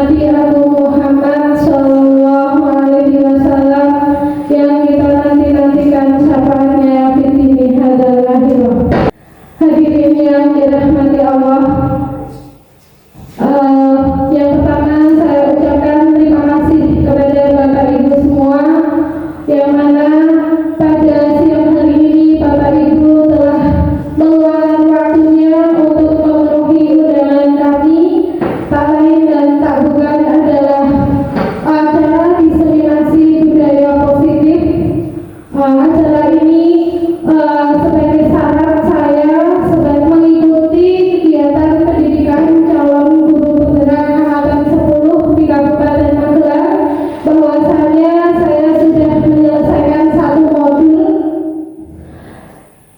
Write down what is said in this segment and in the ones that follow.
Nabi Abu Muhammad Sallallahu Alaihi Wasallam yang kita nanti-nantikan syafaatnya di sini adalah hadirin yang dirahmati Allah. Yang pertama saya ucapkan terima kasih kepada Bapak Ibu semua, yang mana pada siang hari ini Bapak Ibu telah meluangkan waktunya untuk memenuhi undangan kami. Tak lain dan tak bukan adalah acara diseminasi budaya positif. Acara ini sebagai syarat saya sebagai mengikuti kegiatan pendidikan calon guru penggerak angkatan 10 di Kabupaten Magelang, bahwasanya saya sudah menyelesaikan satu modul.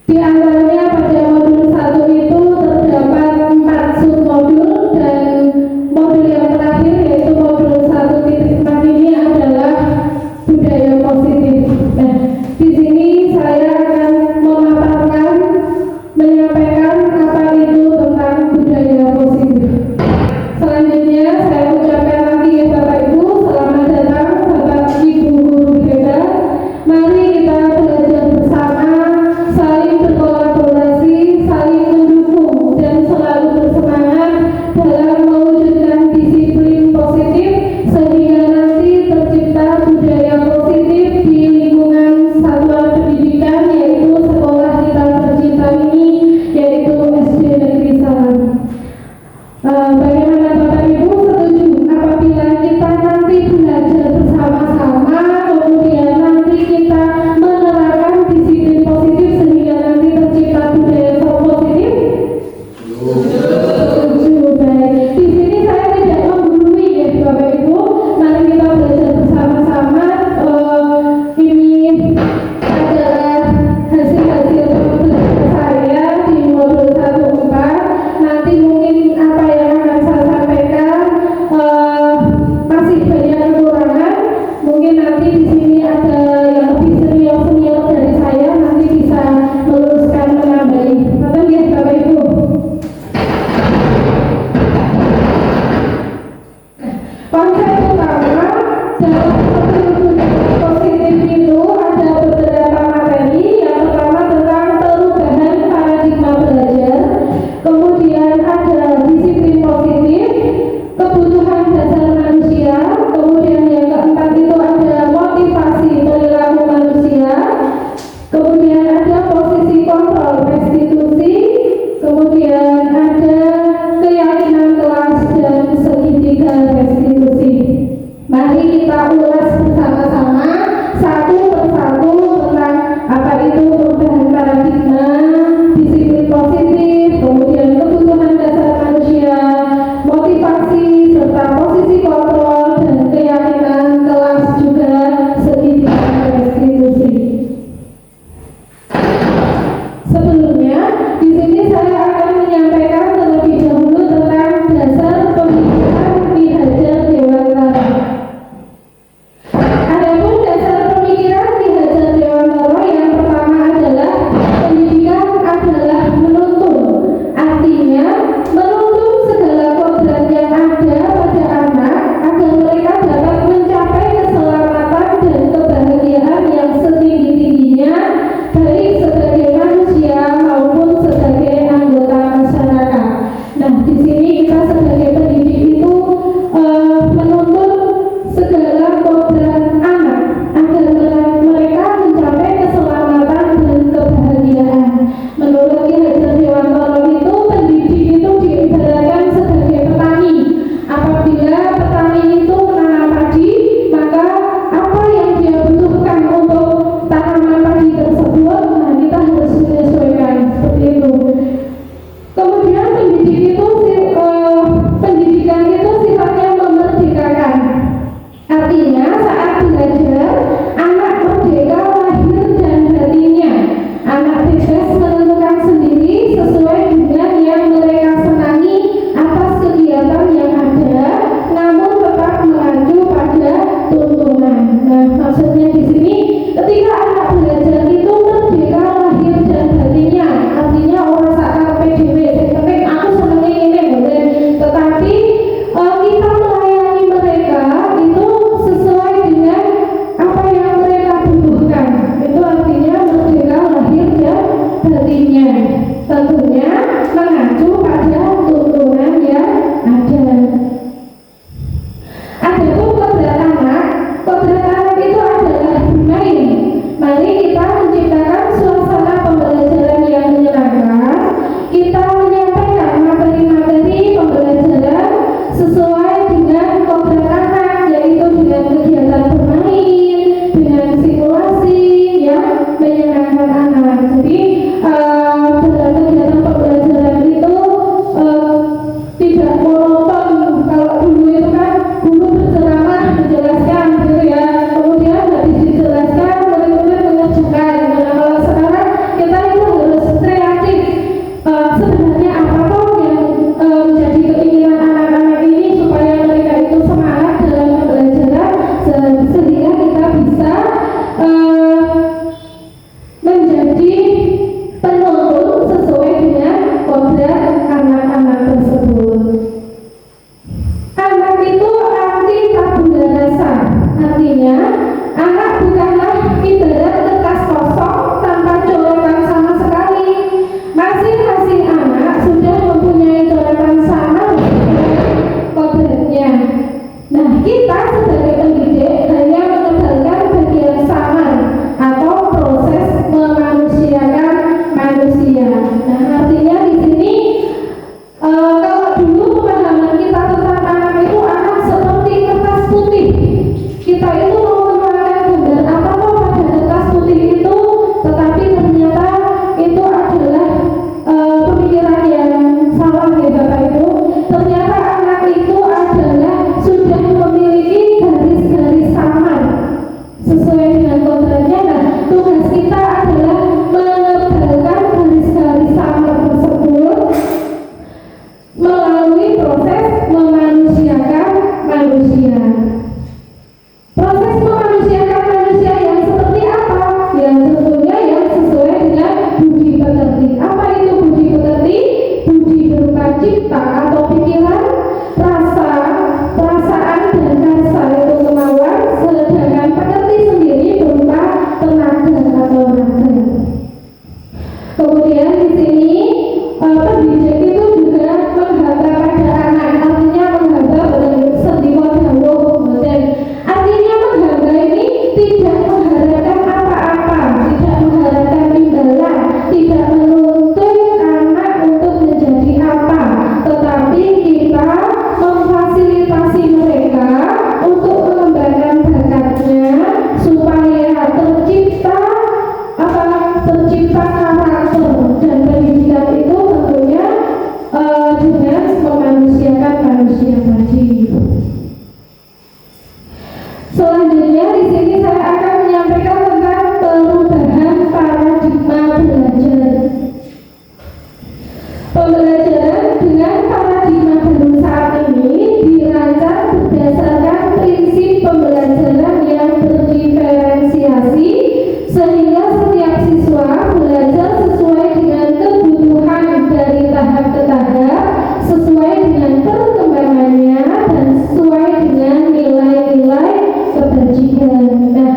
Di antaranya pada modul 1 itu terdapat 4 submodul, dan modul yang terakhir yaitu modul 1.4 ini adalah budaya positif. Nah, di sini saya akan memaparkan, menyampaikan apa itu tentang budaya positif. Selanjutnya saya ucapkan lagi ya Bapak Ibu, selamat datang Bapak Ibu guru hebat. Mari kita belajar bersama, saling berkolaborasi, saling mendukung, dan selalu bersemangat dalam mewujudkan disiplin positif sehingga nanti tercipta budaya positif di lingkungan satuan pendidikan, yaitu sekolah kita tercinta ini, yaitu SD Negeri Salam. Bagaimana Bapak Ibu setuju apabila kita nanti belajar bersama-sama, kemudian nanti kita menerapkan disiplin positif sehingga nanti tercipta budaya positif? Setuju. Baik. Di sini saya tidak menggurui ya Bapak Ibu. Mari kita belajar bersama-sama. Ini adalah hasil-hasil belajar saya di modul 1.4. Nanti mungkin apa yang akan saya sampaikan masih banyak kekurangan. Mungkin nanti di sini ada yang lebih senior dari saya, nanti bisa meluruskan, menambahi. Betul ya Bapak Ibu? Konsep utama dalam budaya positif itu ada beberapa materi. Yang pertama tentang perubahan paradigma belajar, kemudian ada disiplin positif, kebutuhan dasar manusia, kemudian yang keempat itu ada motivasi perilaku manusia, kemudian ada posisi kontrol restitusi, kemudian ada keyakinan kelas dan segitiga restitusi. Mari kita ulas bersama-sama satu persatu tentang apa itu perubahan paradigma, disiplin positif, kemudian kebutuhan dasar manusia, motivasi, serta posisi kontrol dan keyakinan kelas juga segitiga restitusi. Sebelumnya, di sini saya akan menyampaikan terlebih dahulu tentang dasar pemikiran Ki Hajar Dewantara. Adapun dasar pemikiran Ki Hajar Dewantara yang pertama adalah pendidikan adalah menuntun. Artinya, menuntun segala kodrat yang ada pada anak agar mereka dapat mencapai keselamatan dan kebahagiaan yang setinggi-tingginya, baik sebagai manusia maupun sebagai anggota masyarakat. Nah, di sini kita sebagai pendidik itu menuntun segala kodrat anak agar mereka mencapai keselamatan dan kebahagiaan. Menurut Ki Hajar Dewantara itu, pendidik itu diibaratkan sebagai petani. Apabila petani itu menanam padi, maka apa yang dia butuhkan untuk tanaman padi tersebut, nah kita harus menyesuaikan seperti itu. Kemudian pendidikan itu sifatnya memerdekakan. Artinya saat belajar, anak merdeka lahir dan batinnya. Anak bebas menentukan sendiri sesuai dengan yang mereka senangi atas kegiatan yang ada, namun tetap mengacu pada tuntunan. Nah, maksudnya di sini ketika anak belajar itu merdeka lahir dan batinnya, artinya orang saat PDW, aku seneng ini, tetapi kita melayani kita sebagai pendidik hanya mengendalikan bagian samar atau proses memanusiakan manusia. Nah, artinya di sini kalau dulu pemahaman kita tentang anak itu anak seperti kertas putih. Kita itu mau menuangkan gambar apapun pada kertas putih itu, tetapi ternyata itu adalah pemikiran yang salah ya Bapak Ibu. Ternyata anak itu adalah sudah memiliki garis-garis samar sesuai dengan kodratnya. Nah, tugas kita adalah menebalkan garis-garis samar tersebut melalui proses memanusiakan manusia. Proses memanusiakan manusia yang seperti apa? Yang tentunya yang sesuai dengan budi pekerti. Apa itu budi pekerti? Budi berupa cipta atau pikiran, rasa, perasaan, dan karsa itu kemauan, sedangkan pekerti sendiri berupa tenaga atau raga. Kemudian di sini pendidik itu juga menghaba pada anak, artinya menghaba sendiwa dawuh, artinya menghaba ini tidak mengharapkan apa-apa, tidak mengharapkan imbalan, tidak menuntut anak untuk menjadi apa, tetapi kita memfasilitasi mereka untuk mengembangkan bakatnya supaya tercipta karakter, dan pendidikan itu tentunya dengan memanusiakan manusia tadi. Selanjutnya di sini saya akan menyampaikan tentang perubahan paradigma belajar. Pembelajaran dengan paradigma baru saat ini dirancang berdasarkan prinsip pembelajaran yang berdiferensiasi, sehingga setiap siswa belajar sesuai dengan kebutuhan dari tahap ke tahap, sesuai dengan perkembangannya dan sesuai dengan nilai-nilai kebajikan. Nah,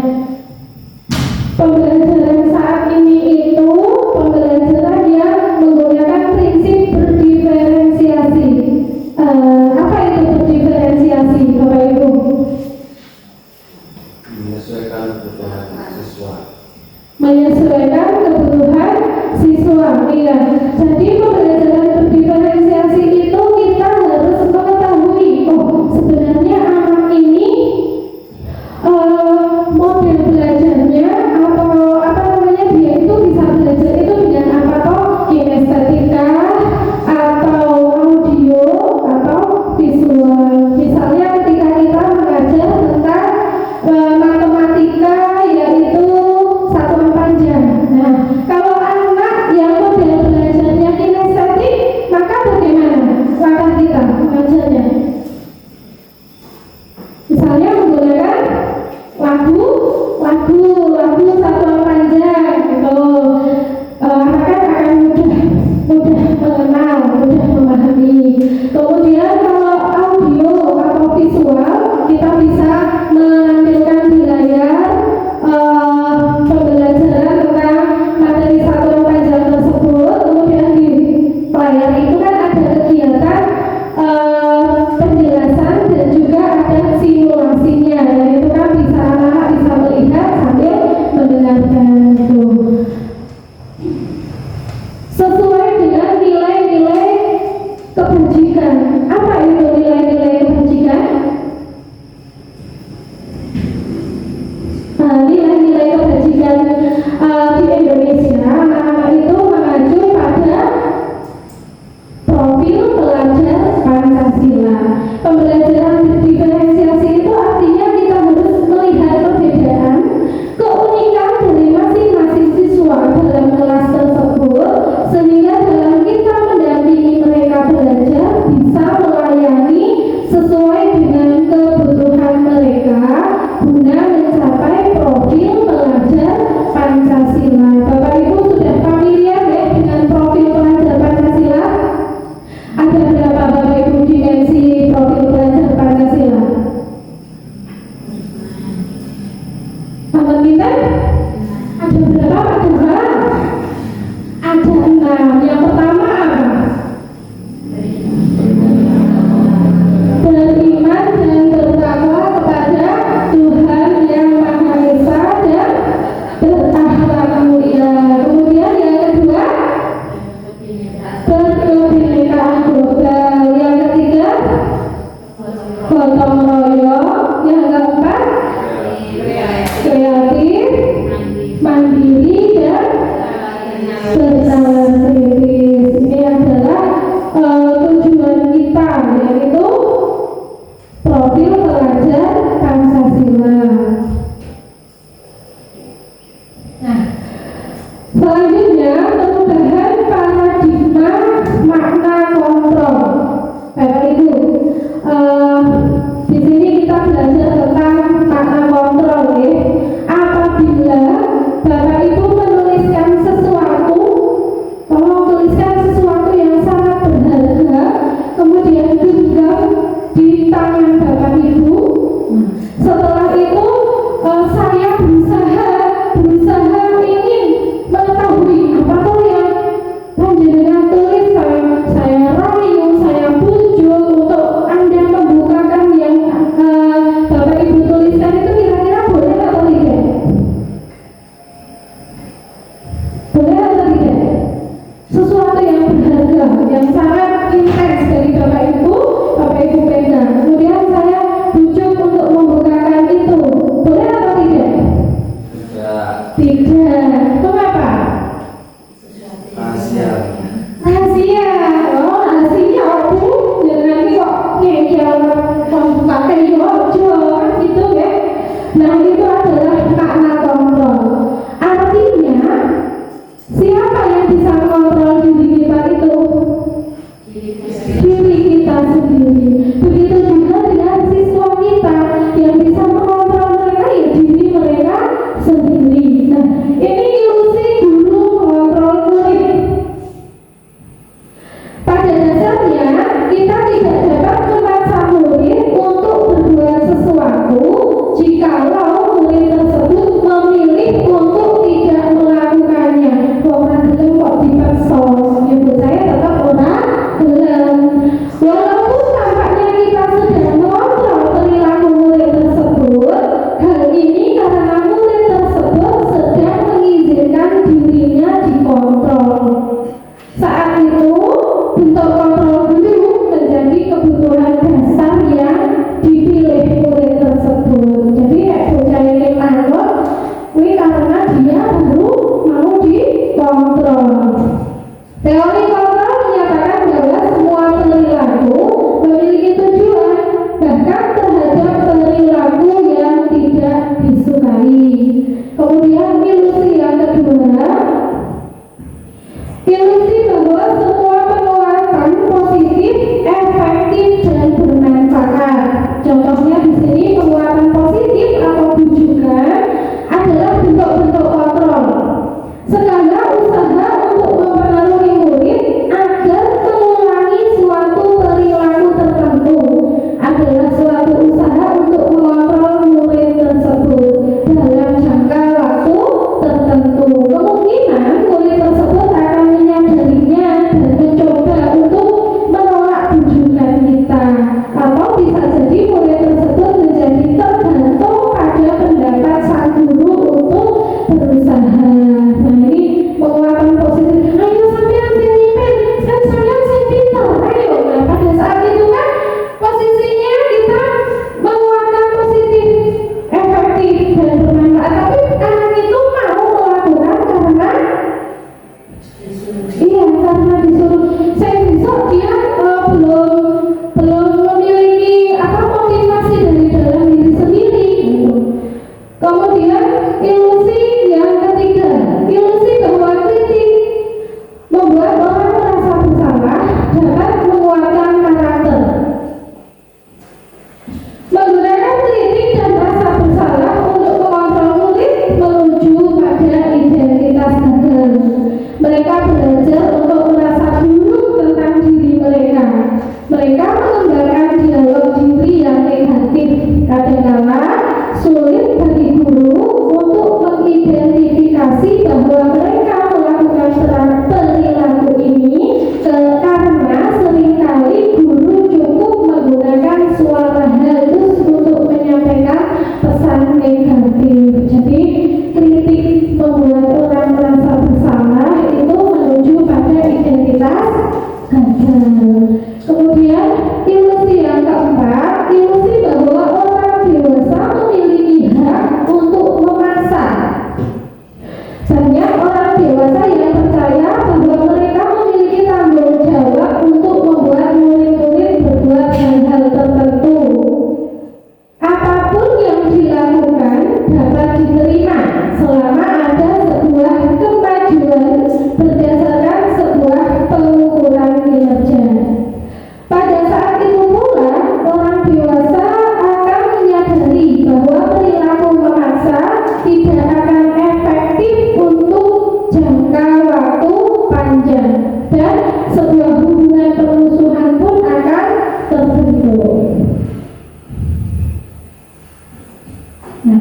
Nah,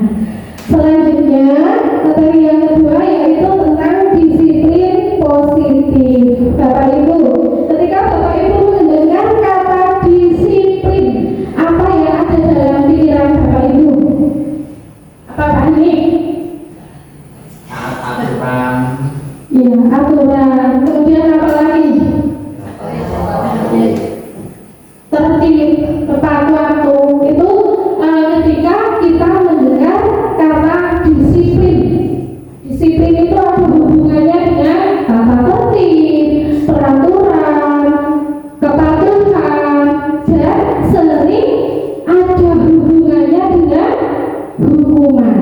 selanjutnya materi yang kedua yaitu tentang disiplin positif. Bapak Ibu, ketika Bapak Ibu mendengar kata disiplin, apa yang ada dalam pikiran Bapak Ibu? Apa Pak ini? Aturan. Iya, aturan. Kemudian apa lagi? Tertib, tepat waktu. Itu ketika kita mendengar kata disiplin. Disiplin itu ada hubungannya dengan tata tertib, peraturan, kepatuhan, dan sering ada hubungannya dengan hukuman.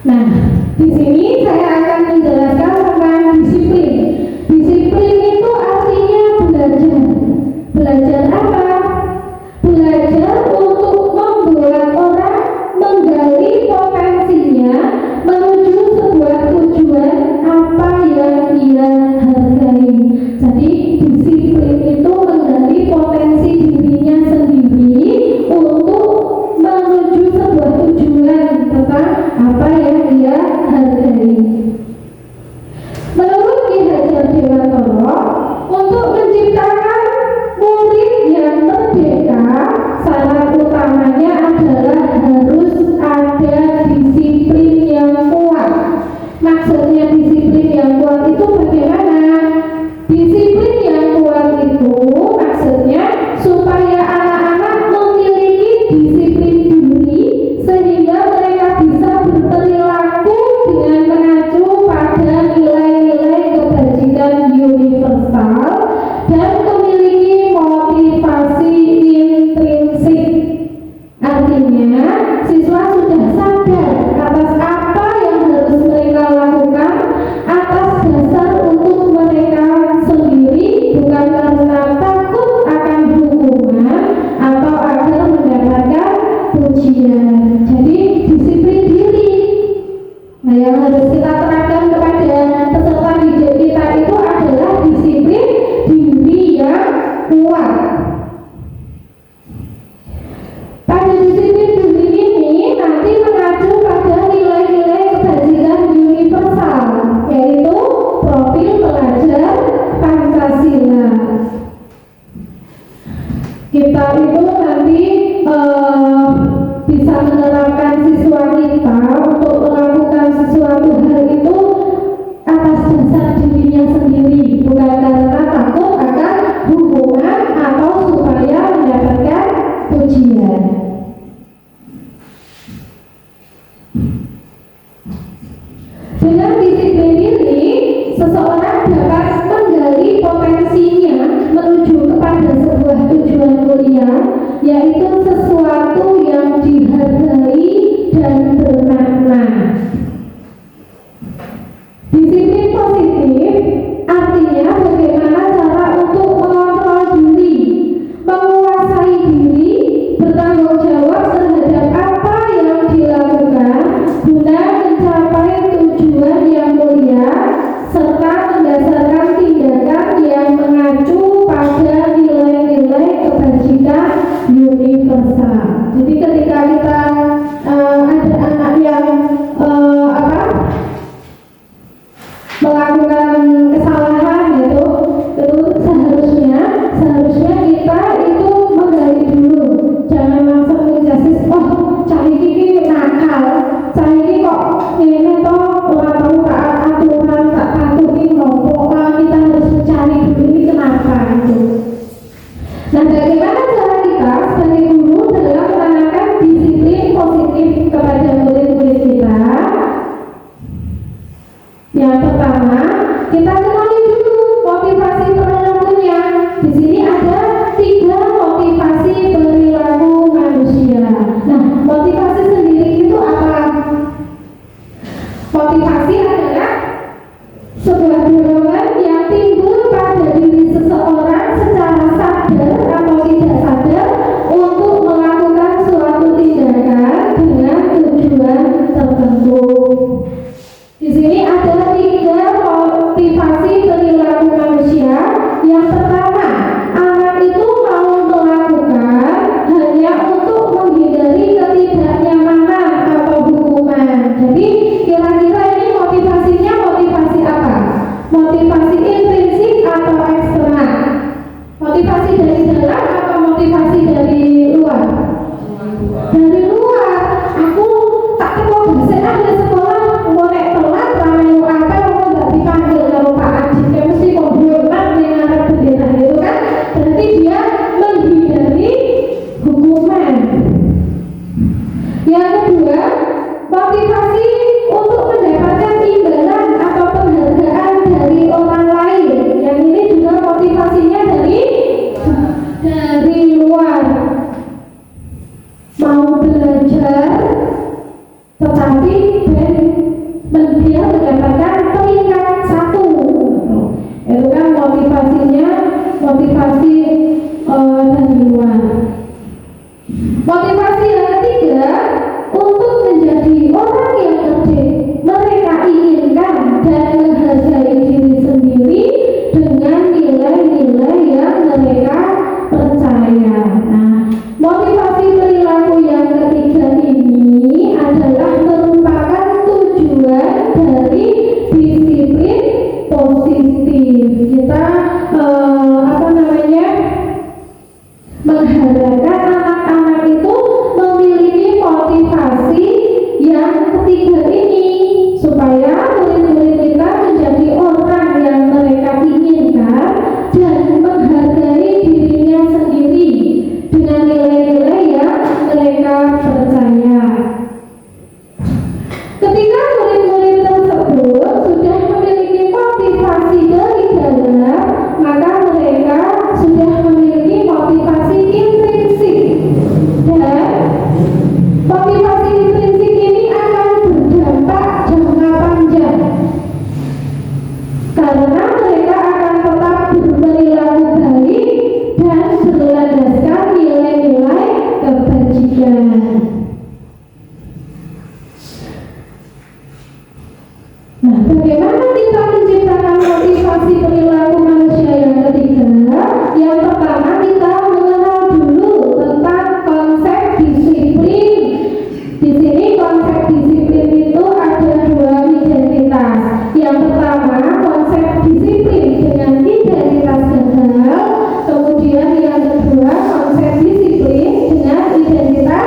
Nah, di sini saya akan menjelaskan tentang disiplin. Disiplin itu artinya belajar. Belajar apa? Belajar untuk membuat orang menggali potensinya menuju sebuah tujuan apa yang ia hargai. Jadi disiplin itu menggali potensi dirinya sendiri untuk menuju sebuah tujuan tentang apa yang ia hargai. Menurut Ki Hajar Dewantara, untuk menciptakan murid yang merdeka, syarat utamanya adalah harus ada disiplin yang kuat. Maksudnya disiplin yang kuat itu bagaimana? Disiplin yang kuat itu maksudnya supaya anak-anak memiliki disiplin diri sehingga mereka bisa berperilaku dengan mengacu pada nilai-nilai kebajikan universal dan memiliki motivasi intrinsik. Artinya, siswa sudah sadar atas apa yang harus mereka lakukan atas dasar untuk mereka sendiri, bukan karena takut akan hukuman atau agar mendapatkan pujian. Jadi disiplin diri. Nah, yang harus kita terapkan kepada peserta didik kita itu adalah disiplin diri yang kuat. Pada disiplin diri ini nanti mengacu pada nilai-nilai kebajikan universal, yaitu profil pelajar Pancasila. Kita itu nanti bisa menerapkan siswa kita untuk melakukan sesuatu hal itu atas dasar dirinya sendiri, bukan karena takut akan hukuman atau supaya mendapatkan pujian. Dengan disiplin diri, seseorang dapat menggali potensinya menuju kepada sebuah tujuan mulia, yaitu sesuatu yang dihargai dan bermakna. Disiplin positif artinya bagaimana cara untuk mengontrol diri, menguasai diri, bertanggung Motivasi yang ketiga, untuk menjadi orang yang tertib, mereka inginkan dan menghargai diri sendiri dengan nilai-nilai yang mereka percaya. Nah, motivasi perilaku yang ketiga ini adalah merupakan tujuan dari disiplin positif. Kita mengharapkan anak-anak itu memiliki motivasi yang ketiga ini supaya murid-murid kita menjadi orang yang mereka inginkan dan menghargai dirinya sendiri dengan nilai-nilai yang mereka percaya. Ketika murid-murid tersebut sudah memiliki motivasi dari dalam, maka mereka sudah memiliki motivasi intrinsik, dan motivasi intrinsik ini akan berdampak jangka panjang karena mereka akan tetap berperilaku baik dan berlandaskan nilai-nilai kebajikan. Nah, bagaimana kita menciptakan motivasi perilaku manusia yang ketiga? Yang pertama, kita mengenal dulu tentang konsep disiplin. Di sini konsep disiplin itu ada dua identitas. Yang pertama, konsep disiplin dengan identitas gagal. Kemudian yang kedua, konsep disiplin dengan identitas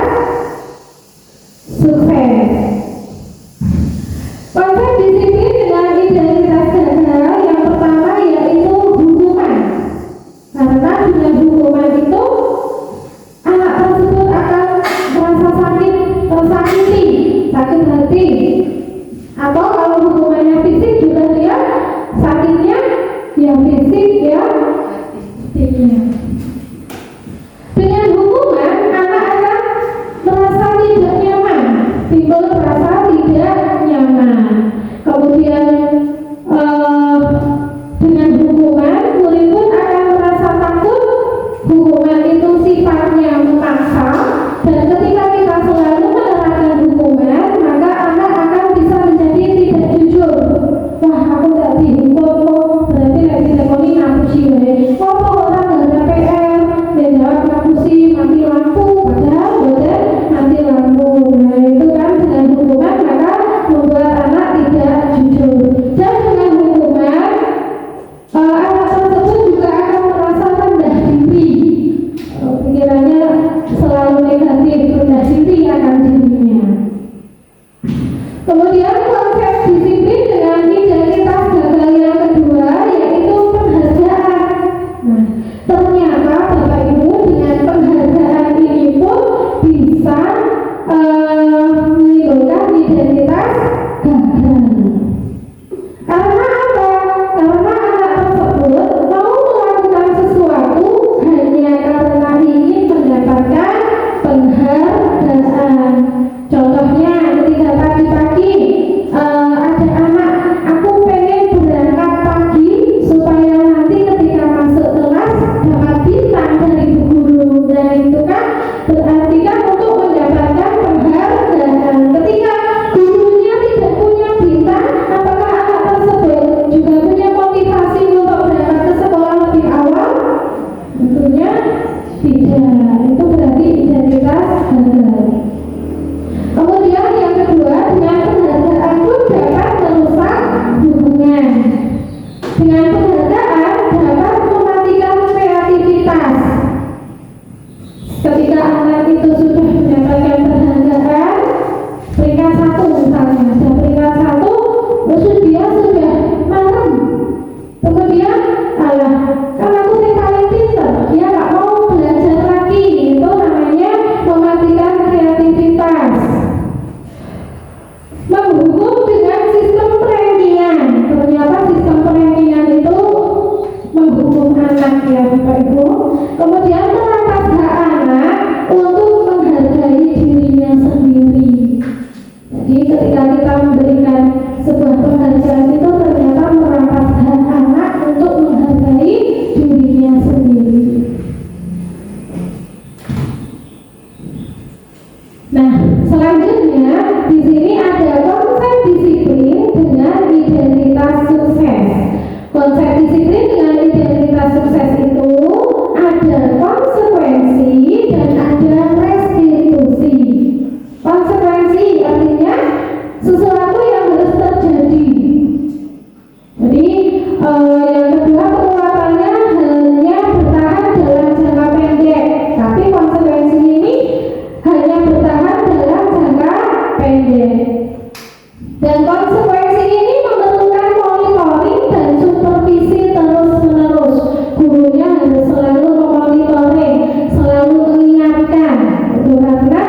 karena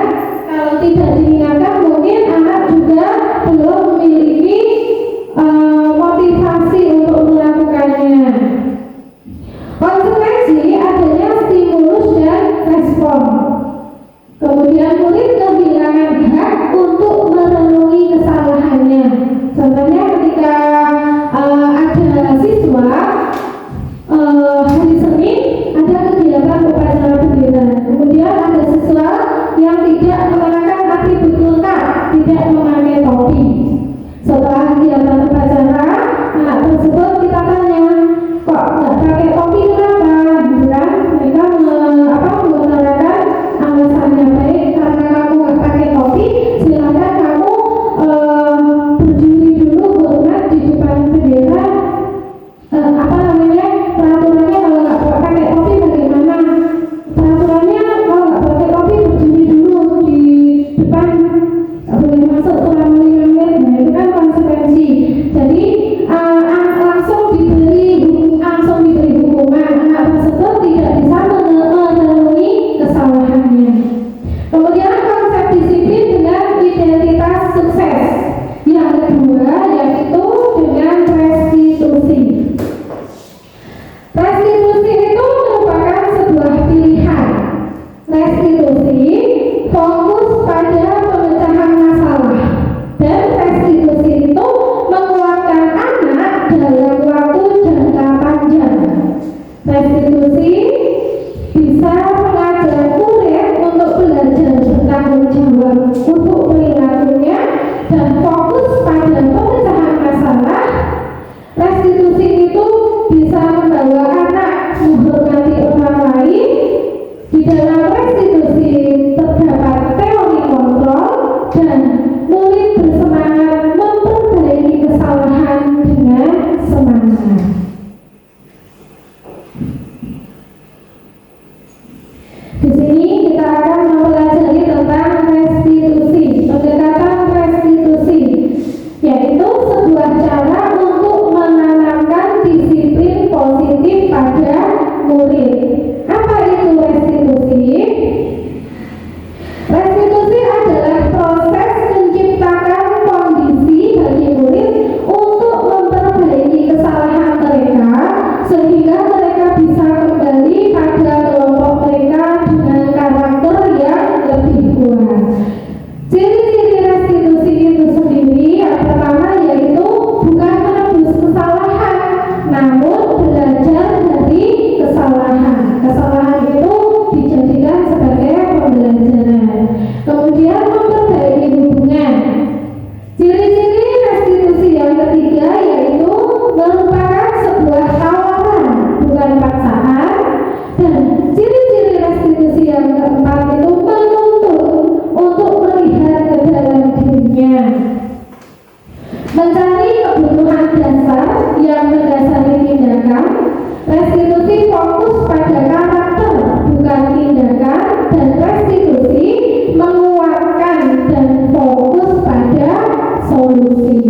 kalau tidak diingatkan mungkin anak juga belum memiliki motivasi untuk melakukannya. Konsekuensi adanya stimulus dan respon. Kemudian murid kehilangan hak untuk merenungi kesalahannya. Contohnya ketika ada siswa hari Senin ada kegiatan upacara bendera. Kemudian ada siswa yang tidak mengenakan atribut lengkap, tidak memakai topi. Setelah kegiatan upacara, anak tersebut kita tanya, kok nggak pakai topi kenapa? Gitu kan? Mereka mengutarakan alasannya, baik karena kamu nggak pakai topi, silakan kamu berdiri dulu hormat di depan bendera. Peraturannya kalau nggak pakai topi bagaimana? Peraturannya kalau nggak pakai topi berdiri dulu di depan, nggak boleh masuk selama 5 menit. Nah itu kan konsekuensi. Jadi langsung diberi hukuman. Anak tersebut tidak bisa memenuhi kesalahannya. Kemudian konsep disiplin dengan identitas sukses. Yang kedua yaitu dengan restitusi. Restitusi itu merupakan sebuah pilihan. Restitusi fokus pada pemecahan masalah, dan restitusi itu menguatkan anak dalam waktu jangka panjang. Restitusi bisa mengajak murid untuk belajar bertanggung jawab untuk perilakunya dan fokus pada pemecahan masalah. Restitusi itu bisa membawa anak menghormati orang lain. Di dalam restitusi terdapat teori kontrol dan murid bersemangat memperbaiki kesalahan dengan semangat. Di sini kita akan mempelajari tentang restitusi, pendekatan restitusi, yaitu sebuah cara untuk menanamkan disiplin positif pada murid. Apa itu restitusi? Restitusi adalah proses menciptakan kondisi bagi murid untuk memperbaiki kesalahan mereka sehingga mereka bisa kembali pada kelompok mereka dengan karakter yang lebih kuat. Ciri-ciri restitusi itu sendiri yang pertama yaitu bukan menebus kesalahan, namun belajar dari kesalahan. Kesalahan itu dijadikan sebagai pembelajaran. Kemudian memperbaiki hubungan. Ciri-ciri restitusi yang ketiga yaitu merupakan sebuah tawaran, bukan paksaan. Dan ciri-ciri restitusi yang keempat itu menuntut untuk melihat ke dalam dirinya, mencari kebutuhan dasar yang mendasari tindakan. Restitusi fokus pada karakter, bukan tindakan, dan restitusi menguatkan dan fokus pada solusi.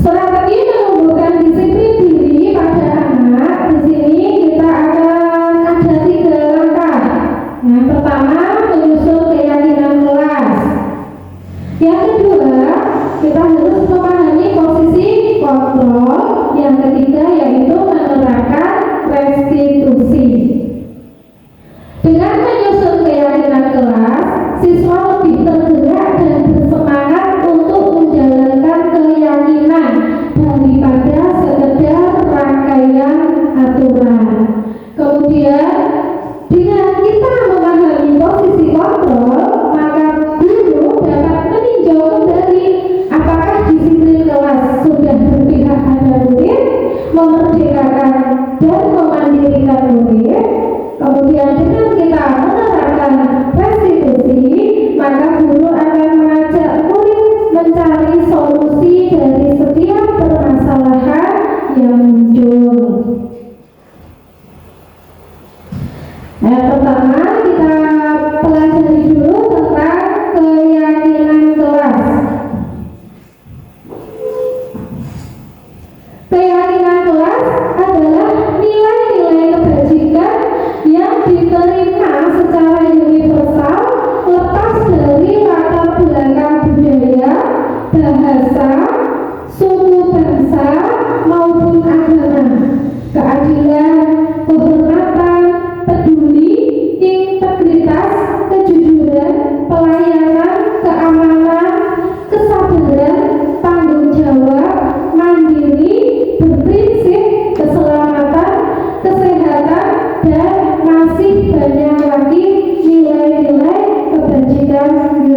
Strategi menumbuhkan disiplin diri pada anak. Di sini kita akan ada 3 langkah. Yang pertama, menyusun keyakinan kelas. Yang kedua, kita harus memahami posisi kontrol. Yang ketiga yaitu menerapkan restitusi. Dengan menyusun keyakinan kelas, siswa lebih tergerak dan bersemangat untuk menjalankan keyakinan daripada sekedar rangkaian aturan. Kemudian dengan kita memahami posisi kontrol, maka guru dapat meninjau kembali apakah disiplin kelas sudah berpihak pada murid, memerdekakan dan memandirikan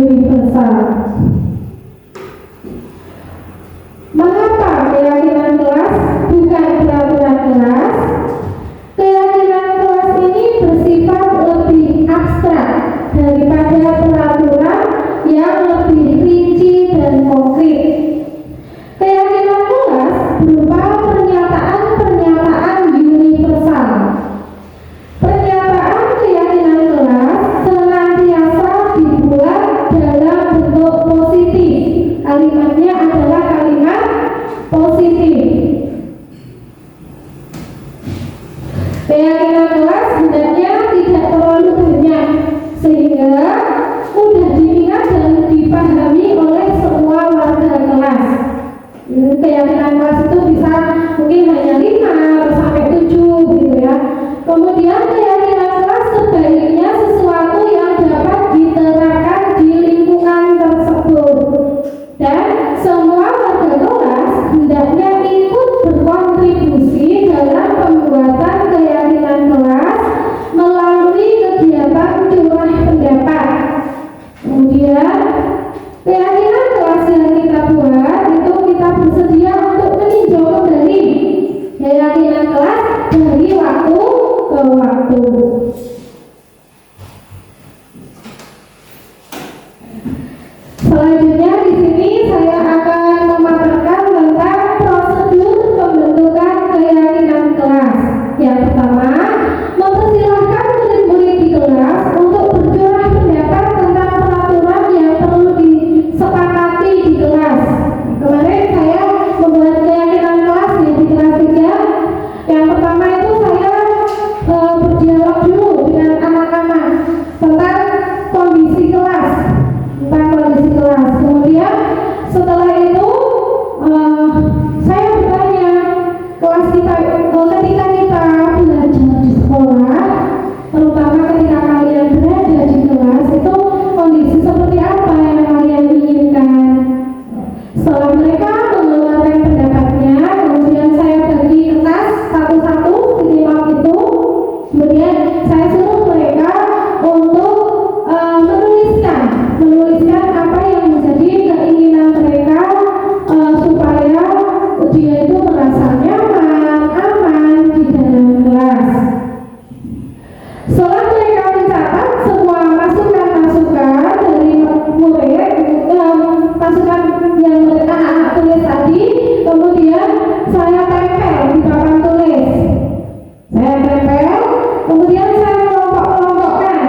universal. Mengapa keyakinan kelas bukan peraturan kelas? Keyakinan kelas ini bersifat lebih abstrak daripada peraturan yang lebih rinci dan konkret. Keyakinan kelas berupa pernyataan-pernyataan universal. Pernyataan keyakinan kelas senantiasa dibuat dalam bentuk positif. Kalimatnya adalah kalimat positif. Keyakinan kelas hendaknya tidak terlalu banyak sehingga mudah diingat dan dipahami oleh semua warga kelas. Keyakinan kelas itu bisa mungkin hanya 5 sampai 7 gitu ya. Kemudian keyakinan kelas sebaiknya sesuatu yang dapat diterapkan di lingkungan tersebut, dan semua warga kelas hendaknya ikut berkontribusi dalam pembuatan keyakinan kelas melalui kegiatan curah pendapat. Kemudian keyakinan kelas yang kita buat itu kita bersedia untuk meninjau kembali keyakinan kelas dari waktu ke waktu. Selanjutnya di sini saya akan memaparkan tentang prosedur pembentukan keyakinan kelas. Yang pertama, mempersilahkan murid-murid di kelas untuk bercurah pendapat tentang peraturan yang perlu disepakati di kelas. Kemarin saya membuat keyakinan kelas di kelas 3. Yang pertama itu saya berdialog dulu dengan anak-anak tentang kondisi kelas. Kemudian setelah itu saya bertanya, kelas kita ketika kita belajar di sekolah, terutama ketika kalian berada di kelas, itu kondisi seperti apa yang kalian inginkan. Setelah mereka mengeluarkan pendapatnya, kemudian saya bagi kertas satu-satu di map itu. Kemudian saya suruh mereka untuk menuliskan apa yang menjadi keinginan mereka supaya dia itu merasa nyaman, aman di dalam kelas. Setelah mereka mencatat semua masukan-masukan dari murid, masukan yang anak-anak tulis tadi, kemudian saya tempel di papan tulis. Saya tempel, kemudian saya kelompok-kelompokkan.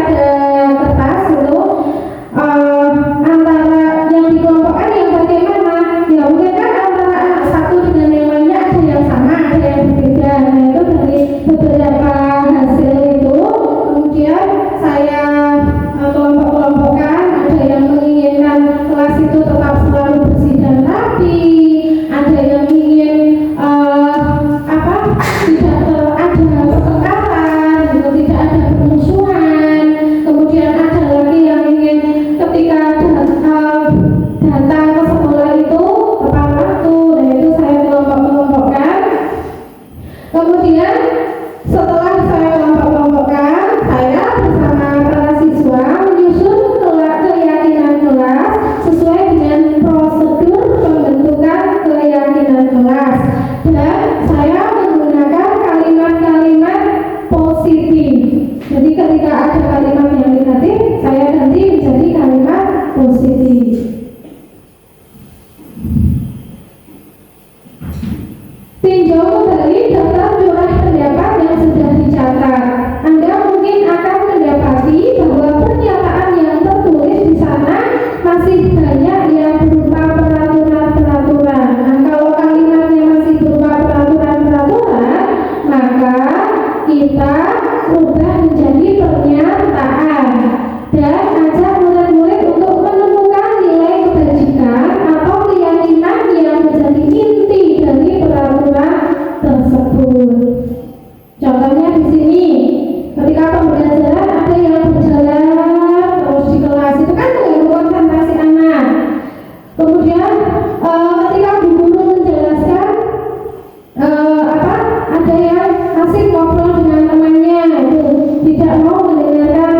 Pada kertas itu antara yang dikelompokkan yang bagaimana, ya mungkin kan antara anak satu dengan yang lainnya ada yang sama, ada yang berbeda. Nah itu dari beberapa hasil itu kemudian saya kelompok-kelompokkan. Ada yang menginginkan kelas itu tetap selalu bersih dan rapi, ada yang ingin tidak ada pertengkaran, tidak ada permusuhan. Kemudian ada lagi yang ingin ketika datang ke sekolah itu tepat waktu. Dan itu saya kelompok-kelompokkan. Kemudian setelah saya kelompok-kelompokkan, saya bersama para siswa menyusun keyakinan kelas sesuai dengan prosedur pembentukan keyakinan kelas, dan saya menggunakan kalimat-kalimat positif. Jadi ketika ada kalimat yang negatif, saya ganti menjadi kalimat positif. Tinjau kembali daftar curah pendapat yang sudah dicatat. Anda mungkin akan mendapati bahwa pernyataan yang tertulis di sana masih banyak yang berupa peraturan-peraturan. Nah, kalau kalimatnya masih berupa peraturan-peraturan, maka kita ubah menjadi pernyataan dan ajak murid-murid untuk menemukan nilai kebajikan atau keyakinan yang menjadi inti dari peraturan tersebut. Contohnya di sini, ketika pembelajaran ada yang berjalan terus di kelas, itu kan mengganggu konsentrasi anak. Kemudian ketika Bu Guru menjelaskan ada yang asik ngobrol dengan temannya, itu tidak mau mendengarkan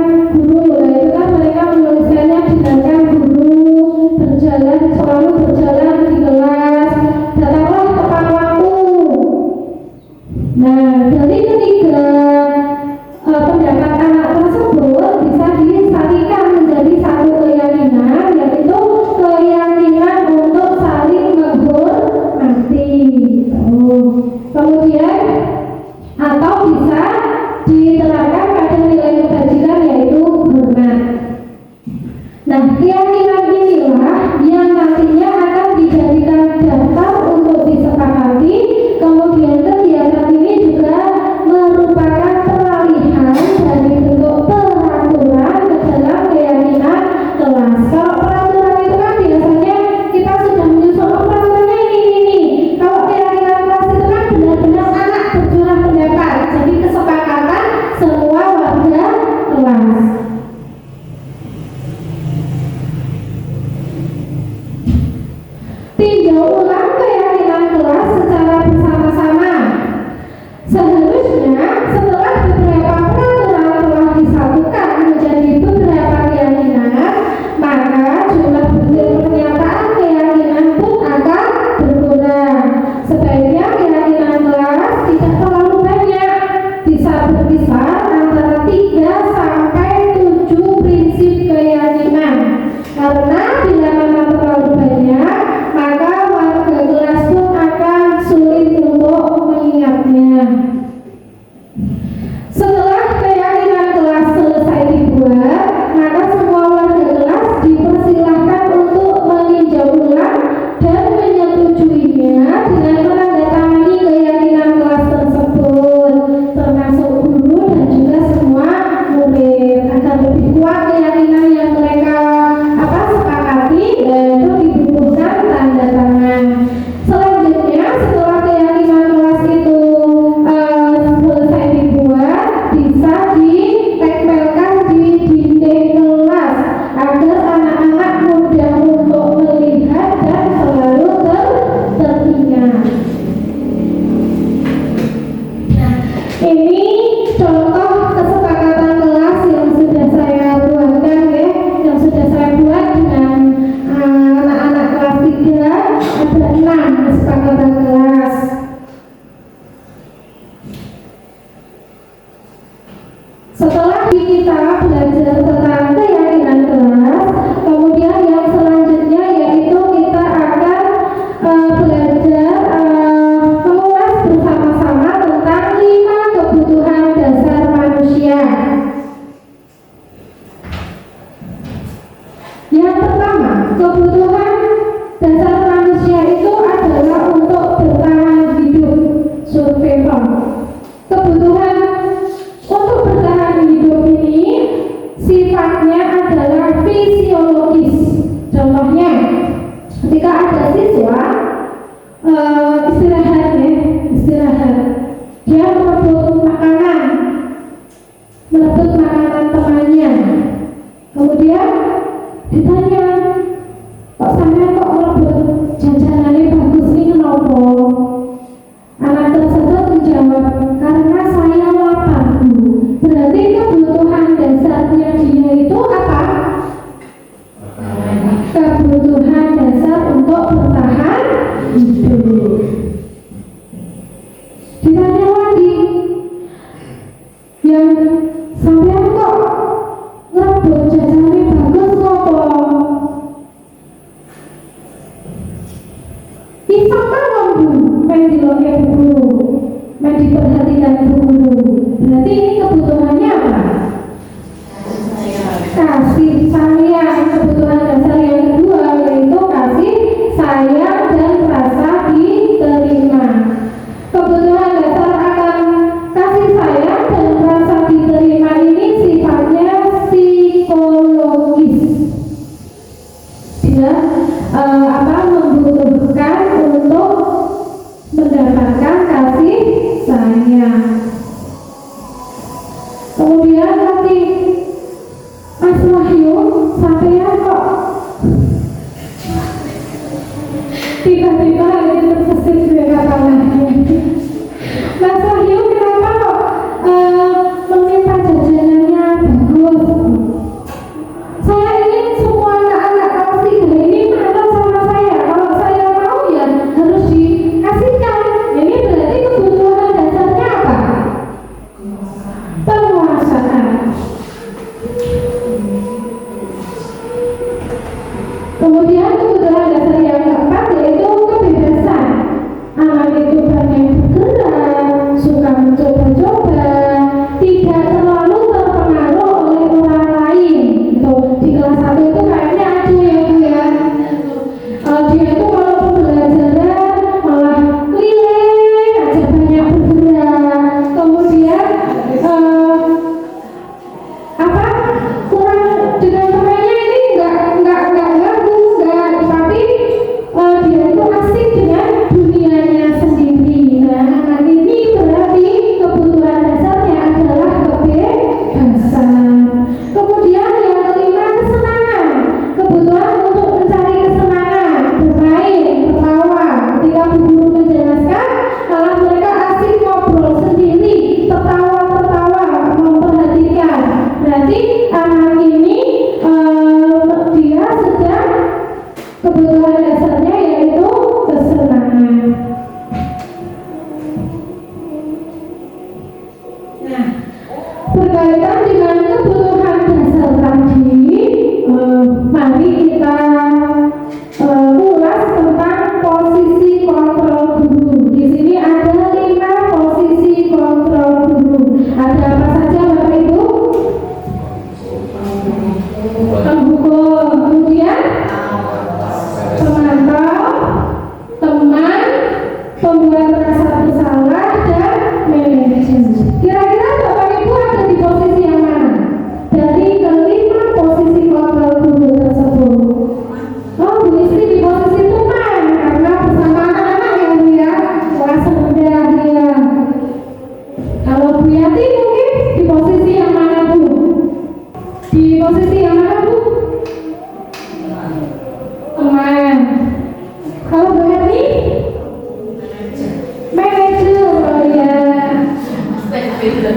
Gitu.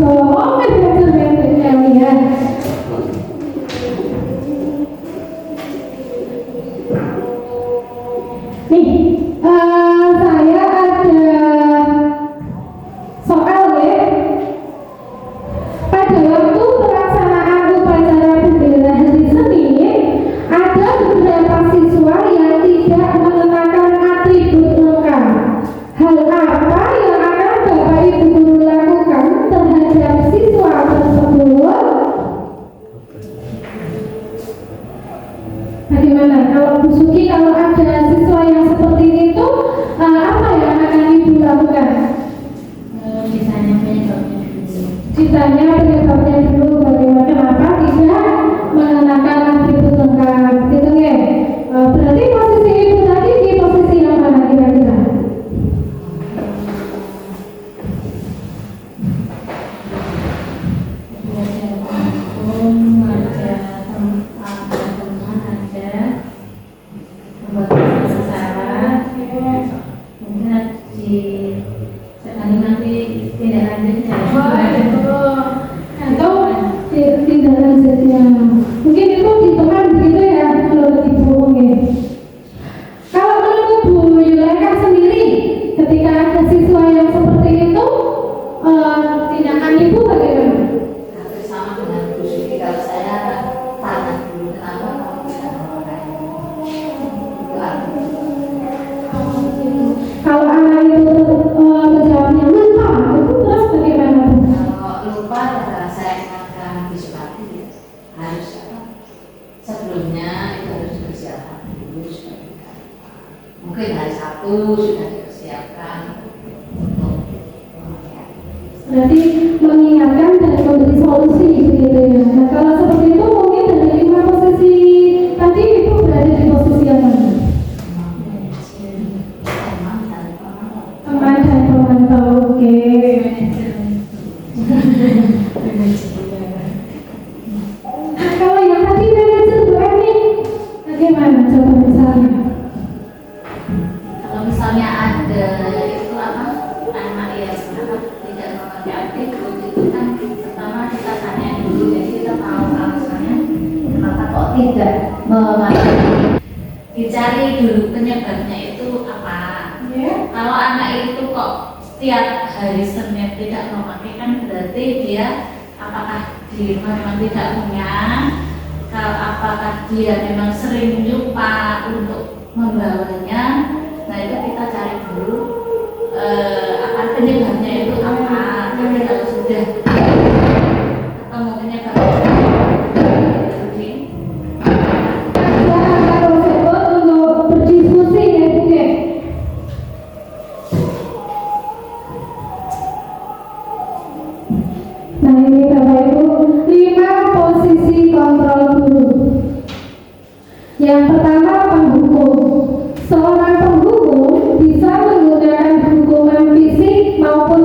Oke, belajar ya. Nih, saya ada soal ya. Pada waktu pelaksanaan upacara bendera hari Senin, ada beberapa siswa yang tidak mengenakan atribut lengkap. Hal apa yang akan Bapak Ibu guru lakukan terhadap siswa tersebut? Bagaimana kalau Bu Suki, kalau ada siswa yang seperti itu, apa yang akan Ibu lakukan? Ditanya penyebabnya dulu, bagaimana kenapa tidak mengenakan atribut lengkap, gitu ya. Berarti posisi Ibu tadi di posisi yang mana kira-kira? Tidak lanjutnya mungkin itu di teman gitu ya kalau dibohongin. Kalau menurut Bu Yuleka sendiri, ketika ada siswa yang seperti itu, tindakan Ibu bagaimana? Hampir sama dengan Bu Suki. Kalau saya tanya dulu kenapa kamu tidak memakai itu. Kalau anak itu menjawabnya lupa, itu terus bagaimana? Kalau lupa saya ingatkan besok pagi harus sebelumnya itu harus dipersiapkan dulu supaya tidak lupa. Mungkin hari Sabtu sudah dipersiapkan untuk Berarti mengingatkan dan memberi solusi begitu ya. Nah kalau seperti itu mungkin dari 5 posisi tadi Ibu berada di posisi yang mana? Teman dan pemantau. Oke. Kalau yang tadi manajer Bu Emi, bagaimana coba misalnya? kalau misalnya ada itu apa anak yang tidak memakai atribut itu kan pertama kita tanya dulu, jadi kita tahu alasannya kenapa kok tidak memakai, dicari dulu penyebabnya itu apa. Kalau anak itu kok setiap hari Senin tidak memakai, kan berarti dia apakah di rumah memang tidak punya, kalau apakah dia memang sering lupa untuk membawanya. Nah itu kita cari dulu apa penyebabnya itu apa. Jadi kalau sudah ketemu penyebabnya untuk berdiskusi ya Bu ya. Nah ini Bapak Ibu 5 posisi kontrol guru. Yang pertama penghukum. Seorang penghukum bisa menggunakan hukuman fisik maupun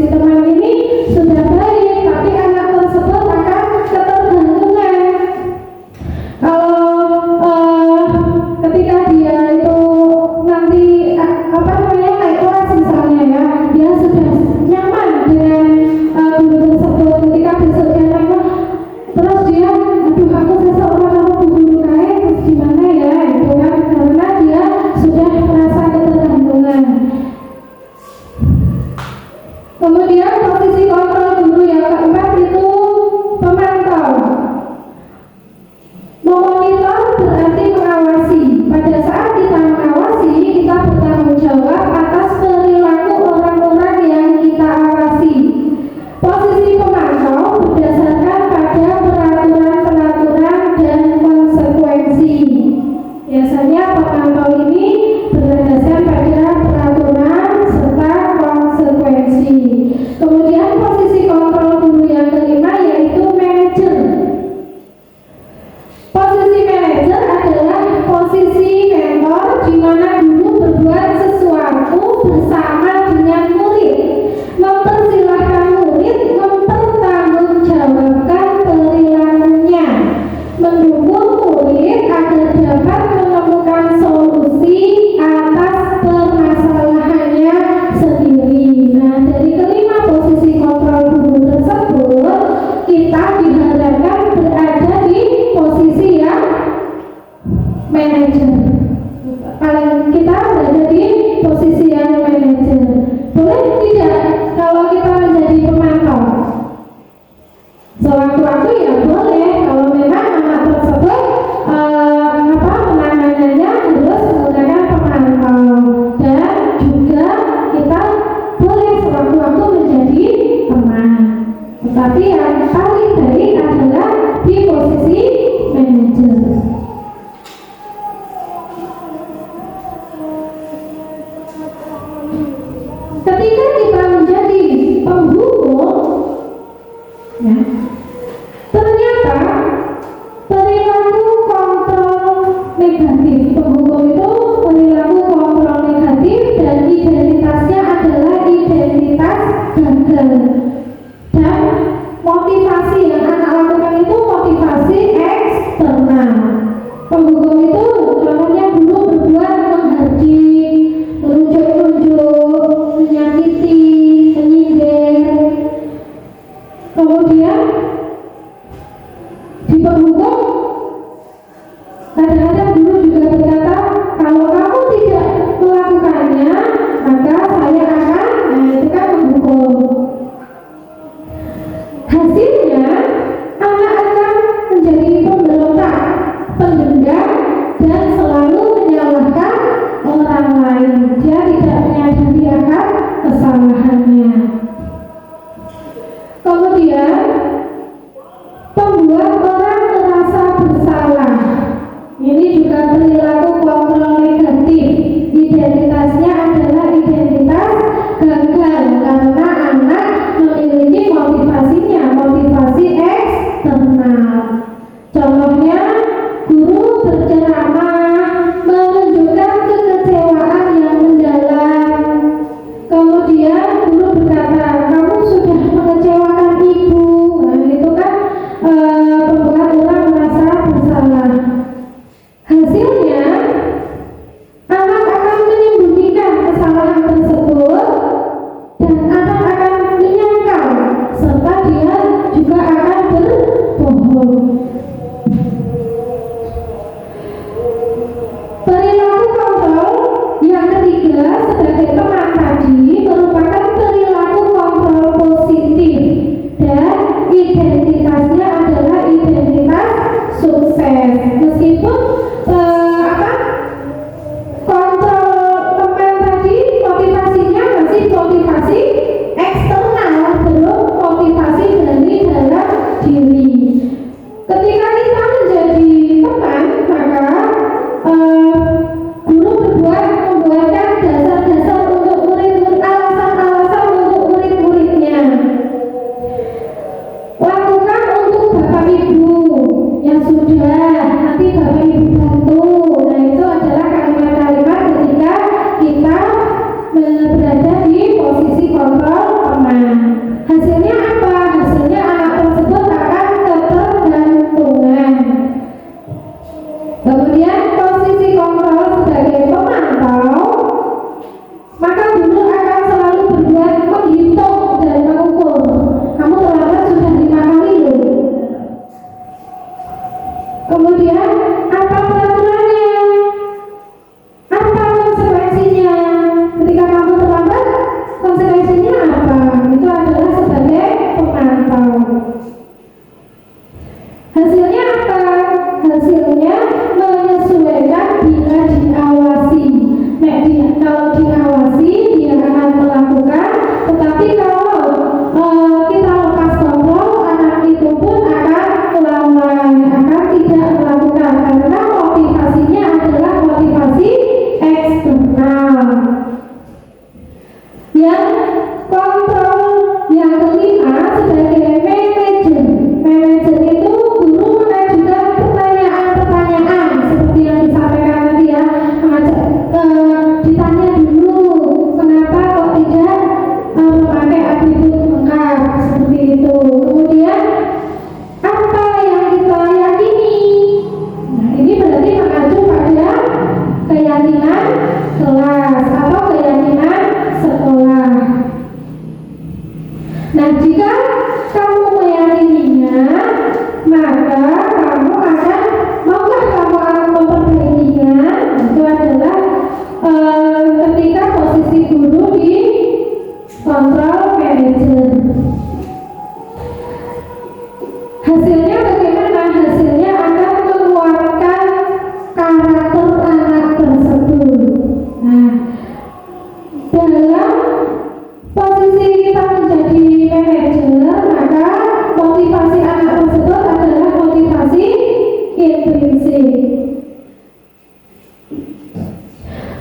si teman ini sudah baik, tapi anak tersebut akan ketergantungan. Ketika dia itu nanti naik kelas misalnya ya, dia sudah nyaman dengan guru tersebut. Ketika besok dia naik terus dia, aduh aku besok ketemu guru naik terus gimana ya, itu kan karena dia sudah merasa ketergantungan. Kemudian posisi kontrol guru yang keempat itu pemantau. Memonitor berarti mengawasi. Pada saat kita mengawasi, kita bertanggung jawab atas perilaku orang-orang yang kita awasi. Posisi pemantau berdasarkan pada peraturan-peraturan dan konsekuensi. Biasanya pemantau ini berdasarkan pada peraturan serta konsekuensi. Kemudian posisi kontrol guru yang kelima yaitu manajer. Posisi manajer adalah posisi mentor di mana guru berbuat sesuatu bersama dengan murid, mempersilahkan murid mempertanggungjawabkan perilakunya, mendukung murid agar dapat menemukan solusi atas permasalahannya sendiri. Nah, dari kelima posisi kontrol guru tersebut, kita diharapkan berada di posisi yang manajer. Kita berada di posisi yang manajer. Boleh tidak kalau kita menjadi pemantau? Sewaktu-waktu ya boleh, kalau memang anak tersebut penanganannya harus menggunakan pemantau, dan juga kita boleh sewaktu-waktu menjadi teman. Tetapi yang paling baik adalah di posisi manajer. Ketika kita menjadi penghukum, ya, ternyata perilaku kontrol negatif. Penghukum itu perilaku kontrol negatif dan identitasnya adalah identitas gagal. Dan motivasi yang anak lakukan itu motivasi eksternal. Penghukum itu namanya dulu berbuat menghardik, menunjuk-nunjuk, menyakiti, menyindir. Kemudian di penghukum kadang-kadang guru juga berkata, kalau kamu tidak melakukannya maka saya akan, itu kan menghukum. Hasilnya anak akan menjadi atribut lengkap seperti itu. Kemudian apa yang kita yakini? Nah, ini berarti mengacu pada keyakinan kelas atau keyakinan sekolah. Nah, jika kamu meyakininya, maka kamu akan maukah kamu akan memperbaikinya. Itu adalah ketika posisi guru di kontrol manager. Hasilnya bagaimana? Hasilnya akan menguatkan karakter anak tersebut. Nah, dalam posisi kita menjadi manajer, maka motivasi anak tersebut adalah motivasi intrinsik.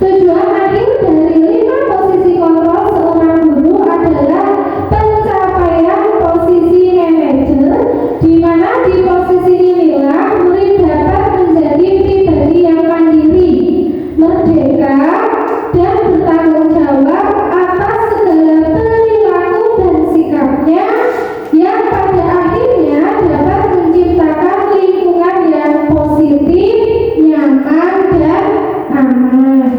Tujuan akhir dari 5 posisi kontrol seorang guru adalah pencapaian posisi manajer, di mana di posisi inilah murid dapat menjadi pribadi yang mandiri, merdeka, dan bertanggung jawab atas segala perilaku dan sikapnya yang pada akhirnya dapat menciptakan lingkungan yang positif, nyaman, dan aman.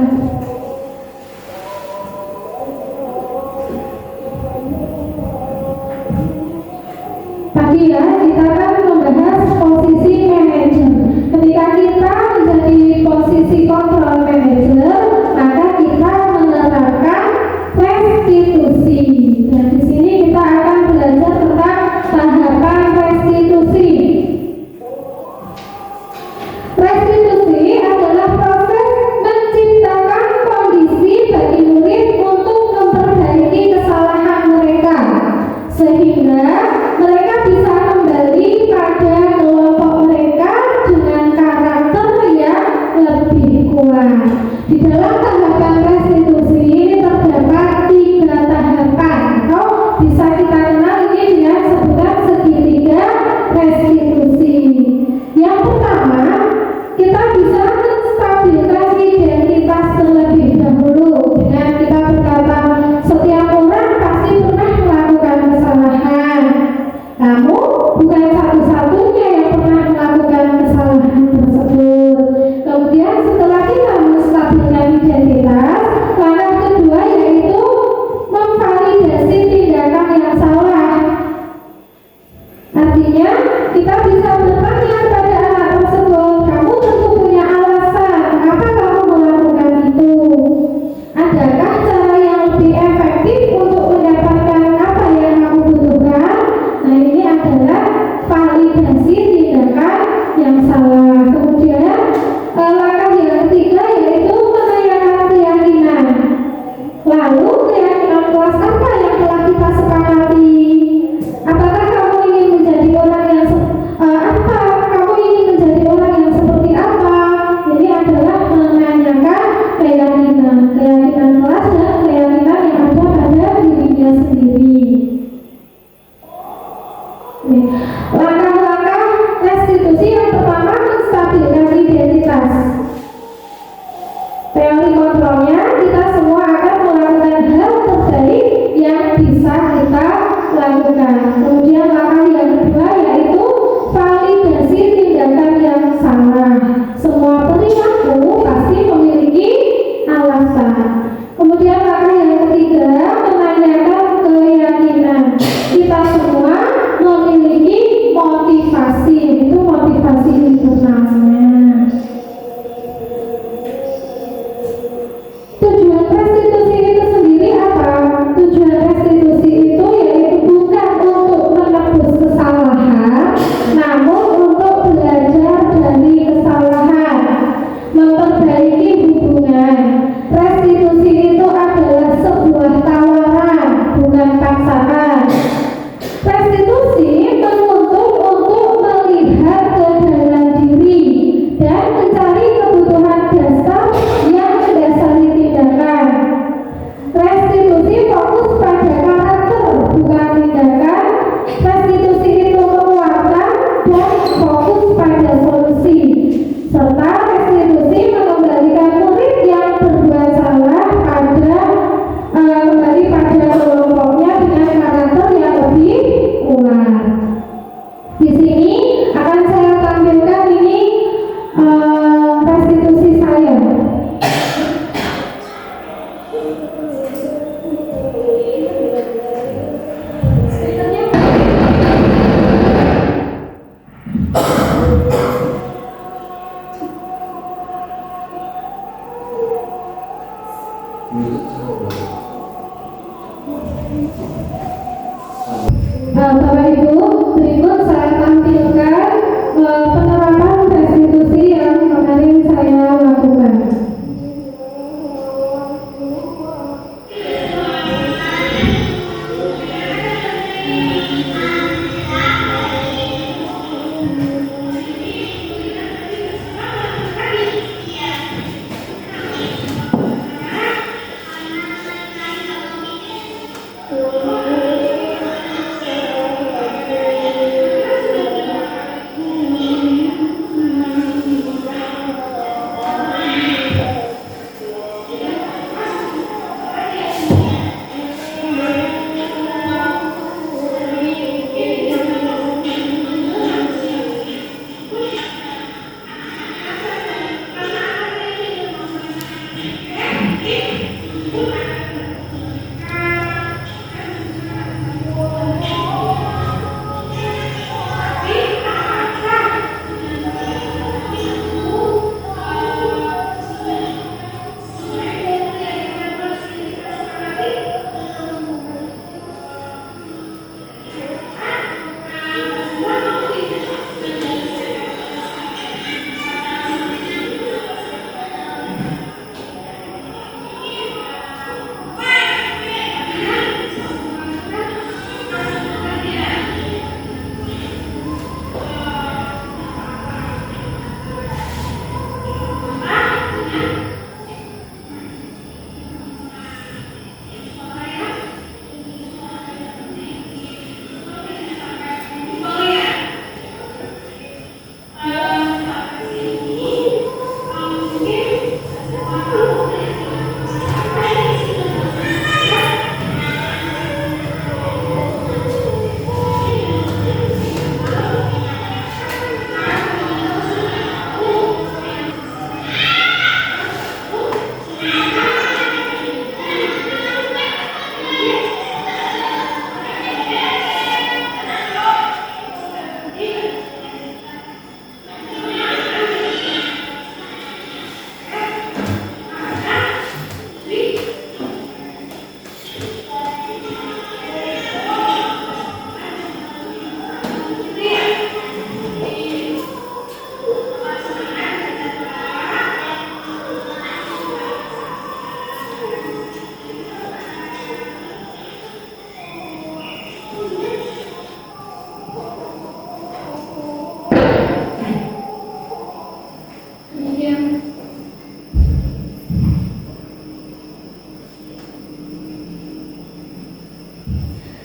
Tadi ya, kita kan membahas posisi manajer. Ketika kita menjadi posisi kontrol manajer, maka kita menerapkan restitusi. Dan di sini kita akan belajar tentang tahapan restitusi. Restitusi adalah proses menciptakan kondisi bagi murid untuk memperbaiki kesalahan mereka, sehingga mereka bisa kembali pada kelompok mereka dengan karakter yang lebih kuat. Di dalam tahapan restitusi ini terdapat 3 tahapan, atau bisa kita kenal ini dengan sebutan segitiga restitusi. Yang pertama, kita bisa menstabilkan identitas terlebih dahulu dengan kita berkata setiap orang pasti pernah melakukan kesalahan. Kamu bukan satu-satunya yang pernah melakukan kesalahan tersebut. Kemudian setelah kita menstabilkan identitas, langkah kedua yaitu memvalidasi tindakan yang salah. Artinya kita bisa bertanya kepada anak tersebut, kamu tentu punya alasan kenapa kamu melakukan itu. Adakah cara yang lebih efektif untuk mendapatkan apa yang kamu butuhkan? Nah, ini adalah validasi tindakan yang salah. Kemudian langkah yang ketiga yaitu menanyakan keyakinan. Lalu keyakinan kelas apa yang telah kita sepakati? Apakah kamu ingin menjadi orang yang kamu ingin menjadi orang yang seperti apa? Ini adalah menanyakan keyakinan kelas dan keyakinan yang ada pada dirinya sendiri. Langkah-langkah restitusi yang pertama, menstabilkan identitas. Teori kontrolnya, kita semua akan melakukan hal terbaik yang bisa kita lakukan. Kemudian langkah yang kedua yaitu validasi tindakan yang salah. Semua perilaku pasti memiliki alasan. Kemudian langkah yang ketiga, menanyakan keyakinan. Kita semua memiliki motivasi, itu motivasi internalnya. Tujuan restitusi itu sendiri apa? Tujuan restitusi itu yaitu bukan untuk Bapak Ibu, berikut saya tampilkan penerapan restitusi yang kemarin saya lakukan.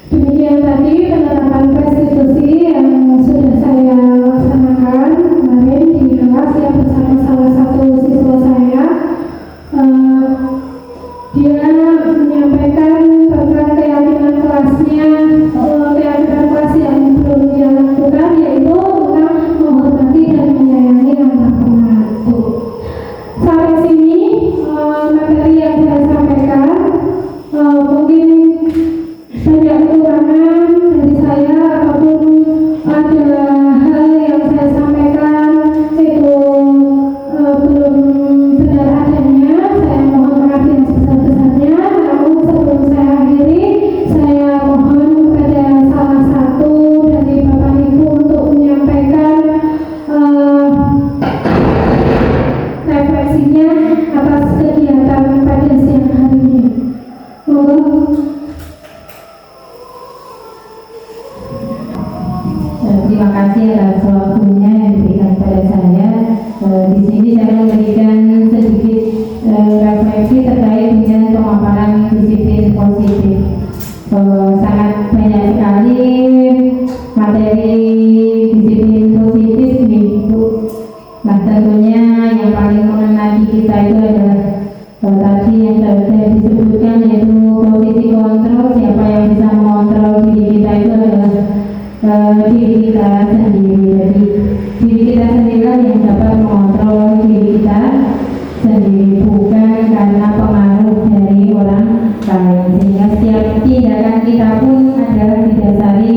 Demikian tadi penerapan restitusi yang sudah saya laksanakan kemarin di kelas ya bersama salah satu siswa saya. Dia menyampaikan tentang keyakinan kelasnya, keyakinan kelas yang belum dia lakukan, yaitu tentang menghormati dan menyayangi anak pembantu. Sampai sini materi yang saya sampaikan mungkin banyak kekurangan dari saya ataupun ada hal yang saya sampaikan itu belum benar adanya. Saya mohon maaf yang sebesar-besarnya. Namun sebelum saya akhiri, saya mohon kepada salah satu dari Bapak Ibu untuk menyampaikan refleksinya atas kegiatan pada siang hari ini. Monggo. Terima kasih atas waktunya yang diberikan pada saya. Di sini saya memberikan sedikit refleksi terkait dengan pemaparan disiplin positif. Sangat banyak sekali materi disiplin positif nih Bu. Nah tentunya yang paling mengenai kita itu adalah tadi yang sudah disebutkan, yaitu posisi kontrol. Siapa yang bisa mengontrol diri kita itu adalah diri kita sendiri. Jadi diri kita sendiri yang dapat mengontrol diri kita sendiri, bukan karena pengaruh dari orang lain. Sehingga setiap tindakan kita pun adalah didasari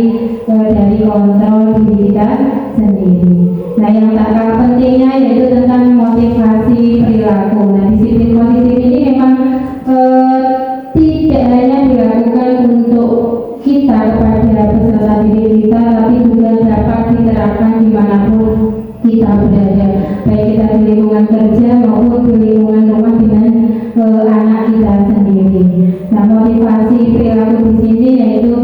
dari kontrol diri kita sendiri. Nah yang tak kalah pentingnya yaitu tentang motivasi perilaku. Nah disiplin positif ini memang tidak hanya dilakukan untuk kita kepada kepada peserta didik kita, tapi juga dapat diterapkan dimanapun kita berada, baik kita di lingkungan kerja maupun di lingkungan rumah dengan anak kita sendiri. Nah, motivasi perilaku di sini yaitu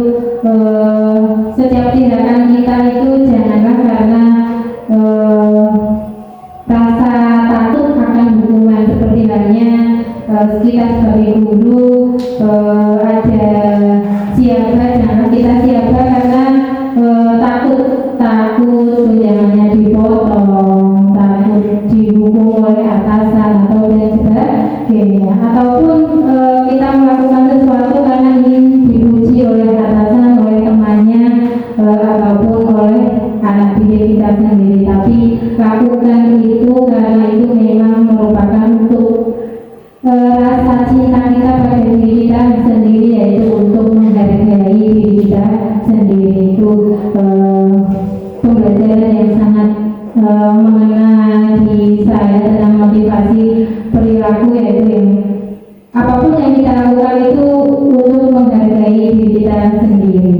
setiap tindakan kita itu janganlah karena rasa takut akan hukuman, seperti halnya kita sebagai guru ada siaga, jangan kita siaga karena takut tunjangannya dipotong, takut dihukum oleh atasan atau dan sebagainya, ataupun kita melakukan sesuatu karena ingin dipuji oleh atasan, oleh temannya, ataupun oleh anak didik kita sendiri. Tapi lakukan itu karena itu memang merupakan untuk rasa cinta kita pada diri kita sendiri, yaitu untuk menghargai diri kita sendiri. Itu pembelajaran yang sangat mengena di saya tentang motivasi perilaku, yaitu yang apapun yang kita lakukan itu untuk menghargai diri kita sendiri.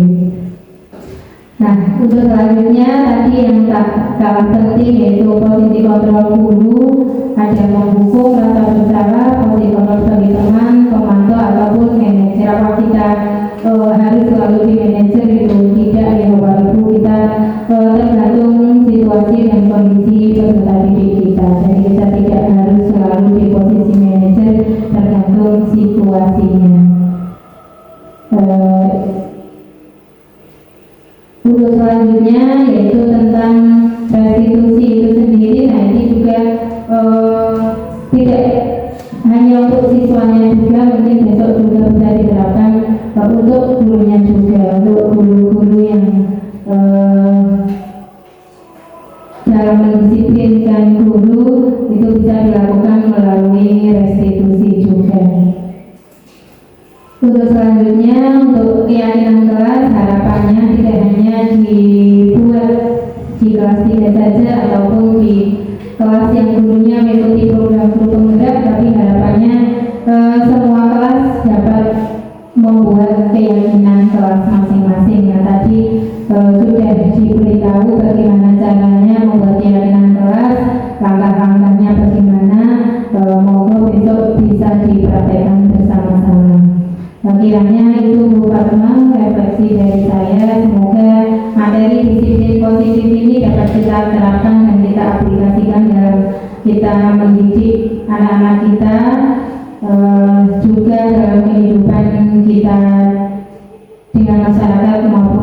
Nah, untuk selanjutnya tadi yang tak kalah penting yaitu posisi kontrol guru, ada menghukum, rasa bersalah, posisi kontrol sebagai teman, pemantau ataupun manajer. Apa kita harus selalu di manajer itu? Tidak ya Bapak Ibu, kita tergantung situasi dan kondisi peserta didik kita. Jadi kita tidak harus selalu di posisi manajer, tergantung situasinya. Untuk selanjutnya yaitu tentang restitusi itu sendiri. Nah, ini juga tidak hanya untuk siswanya juga, mungkin besok juga bisa diterapkan untuk gurunya juga, untuk guru-guru yang dalam mendisiplinkan guru itu bisa dilakukan melalui restitusi juga. Untuk selanjutnya, untuk keyakinan kelas, harapannya tidak hanya dibuat di kelas 3 saja ataupun di kelas yang gurunya mengikuti program guru penggerak, tapi harapannya semua kelas dapat membuat keyakinan kelas masing-masing. Nah, tadi sudah diberitahu bagaimana caranya membuat keyakinan kelas, langkah-langkahnya bagaimana, moga besok bisa dipraktekkan bersama-sama. Kiranya itu Bu Fatma refleksi dari saya. Semoga materi disiplin positif ini dapat kita terapkan dan kita aplikasikan dalam kita mendidik anak-anak kita, juga dalam kehidupan kita dengan masyarakat maupun